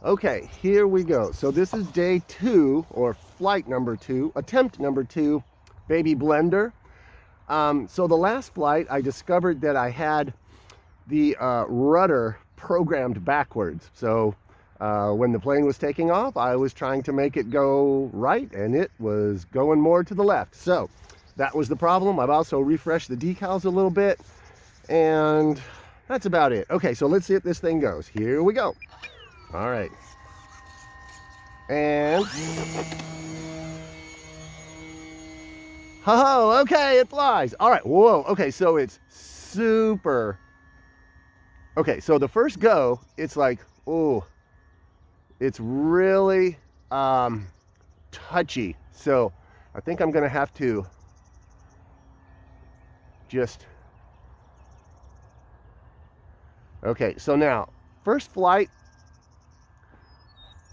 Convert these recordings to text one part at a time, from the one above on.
Okay, here we go. So this is day 2, or flight number 2, attempt number 2, Baby Blender. So the last flight, I discovered that I had the rudder programmed backwards. So when the plane was taking off, I was trying to make it go right, and it was going more to the left. So that was the problem. I've also refreshed the decals a little bit, and that's about it. Okay, so let's see if this thing goes. Here we go. All right. And oh, okay, it flies. All right, whoa, okay, so it's super. Okay, so the first go, it's like, oh, it's really touchy. So I think I'm gonna have to just, okay, so now, first flight,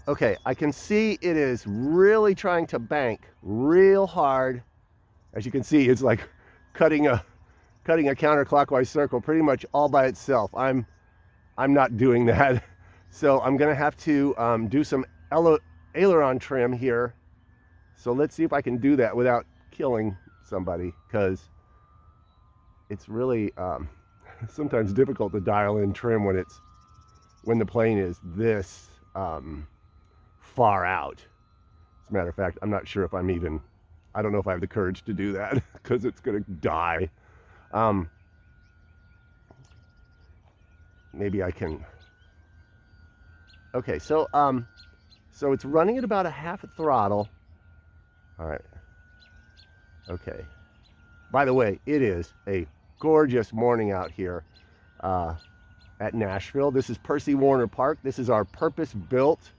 okay, I can see it is really trying to bank real hard. As you can see, it's like cutting a counterclockwise circle pretty much all by itself. I'm not doing that. So I'm gonna have to do some aileron trim here. So let's see if I can do that without killing somebody, because it's really sometimes difficult to dial in trim when the plane is this far out. As a matter of fact, I'm not sure if I don't know if I have the courage to do that because it's gonna die. Maybe I can. Okay, so so it's running at about a half a throttle. All right. Okay. By the way, it is a gorgeous morning out here at Nashville. This is Percy Warner Park. This is our purpose-built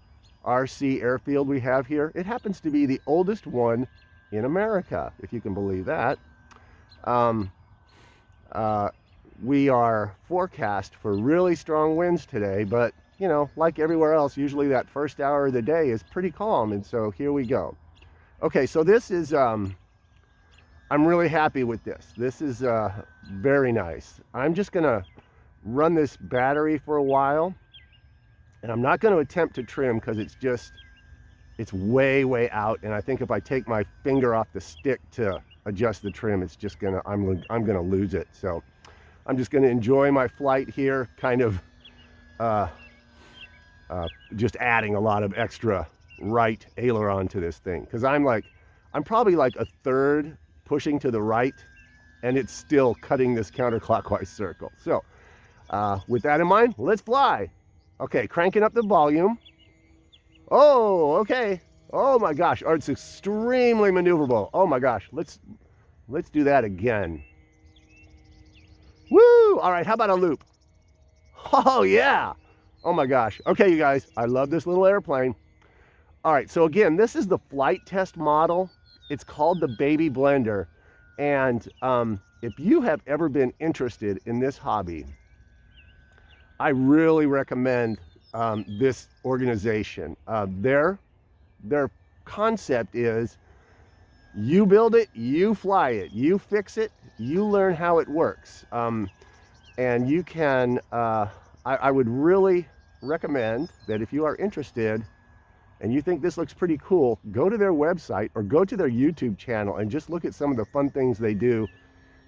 RC airfield we have here. It happens to be the oldest one in America, if you can believe that. We are forecast for really strong winds today, but you know, like everywhere else, usually that first hour of the day is pretty calm, and so here we go. Okay, so this is, I'm really happy with this. This is very nice. I'm just gonna run this battery for a while, and I'm not gonna attempt to trim because it's way out, and I think if I take my finger off the stick to adjust the trim, it's just gonna, I'm gonna lose it. So I'm just gonna enjoy my flight here, kind of just adding a lot of extra right aileron to this thing, because I'm probably like a third pushing to the right, and it's still cutting this counterclockwise circle. So with that in mind, let's fly. Okay, cranking up the volume. Oh, okay. Oh my gosh, oh, it's extremely maneuverable. Oh my gosh, let's do that again. Woo! All right, how about a loop? Oh yeah. Oh my gosh. Okay, you guys, I love this little airplane. All right, so again, this is the flight test model. It's called the Baby Blender. And if you have ever been interested in this hobby, I really recommend this organization. Their concept is you build it, you fly it, you fix it, you learn how it works. And you can, I would really recommend that if you are interested and you think this looks pretty cool, go to their website or go to their YouTube channel and just look at some of the fun things they do.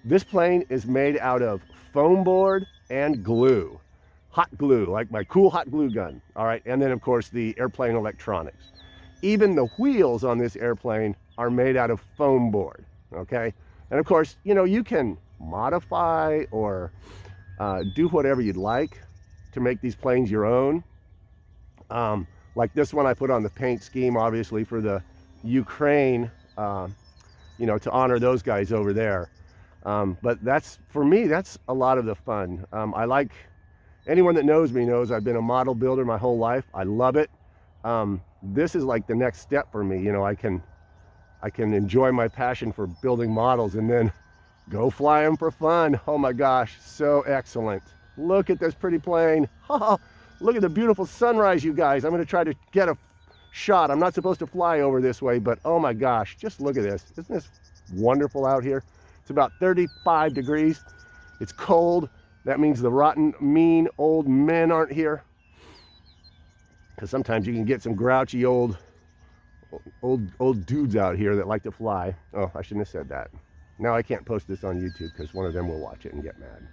This plane is made out of foam board and glue, hot glue, like my cool hot glue gun. All right, and then of course the airplane electronics. Even the wheels on this airplane are made out of foam board, okay? And of course, you know, you can modify or do whatever you'd like to make these planes your own. Like this one I put on the paint scheme, obviously, for the Ukraine, you know, to honor those guys over there. But that's, for me, that's a lot of the fun. I like, anyone that knows me knows I've been a model builder my whole life. I love it. This is like the next step for me. You know, I can enjoy my passion for building models and then go fly them for fun. Oh my gosh, so excellent. Look at this pretty plane. Look at the beautiful sunrise, you guys. I'm gonna try to get a shot. I'm not supposed to fly over this way, but oh my gosh, just look at this. Isn't this wonderful out here? It's about 35 degrees. It's cold. That means the rotten, mean old men aren't here. because sometimes you can get some grouchy old dudes out here that like to fly. Oh, I shouldn't have said that. Now I can't post this on YouTube because one of them will watch it and get mad.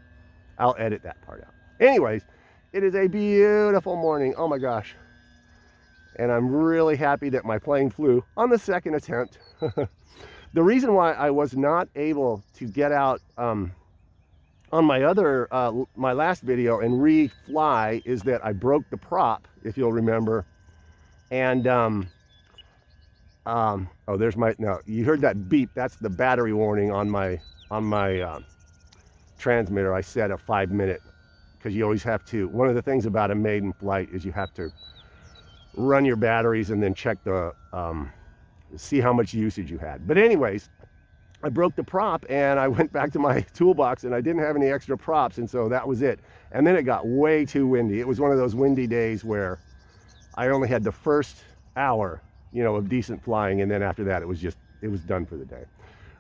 I'll edit that part out. Anyways, it is a beautiful morning. Oh my gosh. And I'm really happy that my plane flew on the second attempt. The reason why I was not able to get out on my other, my last video and re-fly is that I broke the prop, if you'll remember. And, oh, there's my, no, you heard that beep. That's the battery warning on my transmitter. I set a 5-minute, because you always have to, one of the things about a maiden flight is you have to run your batteries and then check the, see how much usage you had. But anyways, I broke the prop and I went back to my toolbox and I didn't have any extra props, and so that was it. And then it got way too windy. It was one of those windy days where I only had the first hour, you know, of decent flying, and then after that it was done for the day.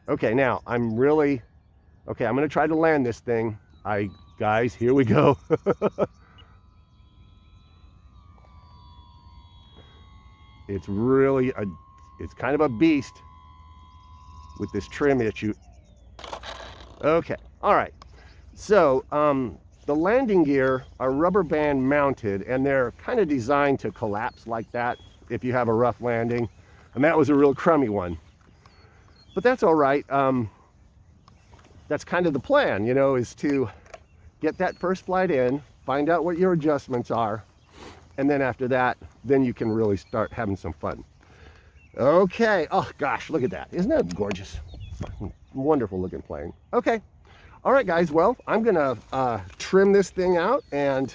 Okay, now I'm gonna try to land this thing. Guys, here we go. It's really it's kind of a beast with this trim issue. Okay, all right. So the landing gear are rubber band mounted, and they're kind of designed to collapse like that if you have a rough landing. And that was a real crummy one. But that's all right. That's kind of the plan, you know, is to get that first flight in, find out what your adjustments are, and then after that, then you can really start having some fun. Okay, oh gosh, look at that. Isn't that gorgeous? Wonderful looking plane. Okay, all right guys, well, I'm gonna trim this thing out and,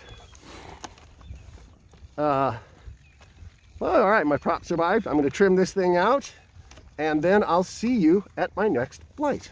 well, all right, my prop survived. I'm gonna trim this thing out and then I'll see you at my next flight.